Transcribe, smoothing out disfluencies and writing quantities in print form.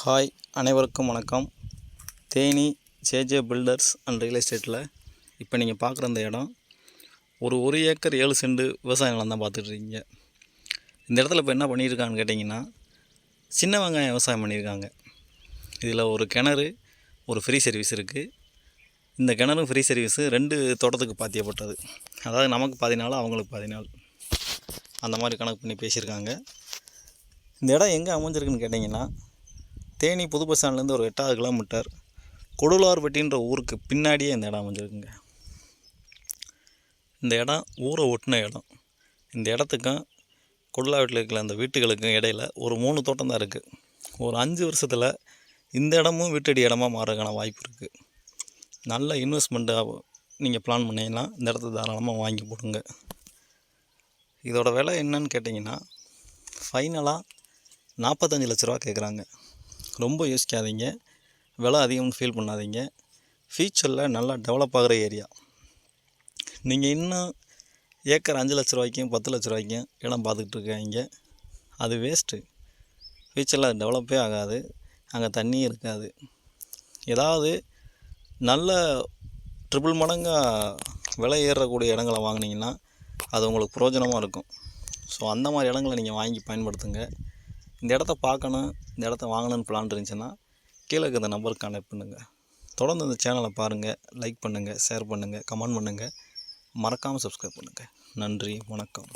Hi, அனைவருக்கும் வணக்கம். Theni JJ filters and real எஸ்டேட்டில் இப்போ நீங்கள் பார்க்குற இந்த இடம் ஒரு ஏக்கர் 7 சென்ட் விவசாய நிலம் தான் பார்த்துட்ருக்கீங்க. இந்த இடத்துல இப்போ என்ன பண்ணியிருக்காங்கன்னு கேட்டிங்கன்னா, சின்ன வெங்காயம் விவசாயம் பண்ணியிருக்காங்க. இதில் ஒரு கிணறு, ஒரு ஃப்ரீ சர்வீஸ் இருக்குது. இந்த கிணறும் ஃப்ரீ சர்வீஸு 2 தோட்டத்துக்கு பாத்தியப்பட்டது. அதாவது நமக்கு 14 நாள், அவங்களுக்கு 14 நாள், அந்த மாதிரி கணக்கு பண்ணி பேசியிருக்காங்க. இந்த இடம் எங்கே அமைஞ்சிருக்குன்னு கேட்டிங்கன்னா, தேனி புது பஸ் ஸ்டாண்ட்லேருந்து ஒரு 8 கிலோமீட்டர் கொடுலார்பட்டின்ற ஊருக்கு பின்னாடியே இந்த இடம் அமைஞ்சிருக்குங்க. இந்த இடம் ஊரை ஒட்டின இடம். இந்த இடத்துக்கும் கொடுலாவட்டில் இருக்கிற அந்த வீட்டுகளுக்கும் இடையில் ஒரு 3 தோட்டம் தான் இருக்குது. ஒரு 5 வருஷத்தில் இந்த இடமும் வீட்டடி இடமா மாறுறதுக்கான வாய்ப்பு இருக்குது. நல்ல இன்வெஸ்ட்மெண்ட்டாக நீங்கள் பிளான் பண்ணிங்கன்னா இந்த இடத்த தாராளமாக வாங்கி போடுங்க. இதோட விலை என்னன்னு கேட்டிங்கன்னா, ஃபைனலாக 45 லட்ச ரூபா கேட்குறாங்க. ரொம்ப யோசிக்காதீங்க, விலை அதிகம்னு ஃபீல் பண்ணாதீங்க. ஃபியூச்சரில் நல்லா டெவலப் ஆகிற ஏரியா. நீங்கள் இன்னும் ஏக்கர் 5 லட்ச ரூபாய்க்கும் 10 லட்ச ரூபாய்க்கும் இடம் பார்த்துக்கிட்டு இருக்காங்க. அது வேஸ்ட்டு. ஃபியூச்சரில் அது டெவலப்பே ஆகாது. அங்கே தண்ணியும் இருக்காது. ஏதாவது நல்ல ட்ரிபிள் மடங்காக விலை ஏறக்கூடிய இடங்களை வாங்கினீங்கன்னா அது உங்களுக்கு பிரயோஜனமாக இருக்கும். ஸோ அந்த மாதிரி இடங்களை நீங்கள் வாங்கி பயன்படுத்துங்க. இந்த இடத்த பார்க்கணும், இந்த இடத்த வாங்கணும்னு பிளான் இருந்துச்சுன்னா கீழே இருக்கிற இந்த நம்பருக்கு கான்டாக்ட் பண்ணுங்கள். தொடர்ந்து இந்த சேனலை பாருங்கள், லைக் பண்ணுங்கள், ஷேர் பண்ணுங்கள், கமெண்ட் பண்ணுங்கள், மறக்காமல் சப்ஸ்கிரைப் பண்ணுங்கள். நன்றி, வணக்கம்.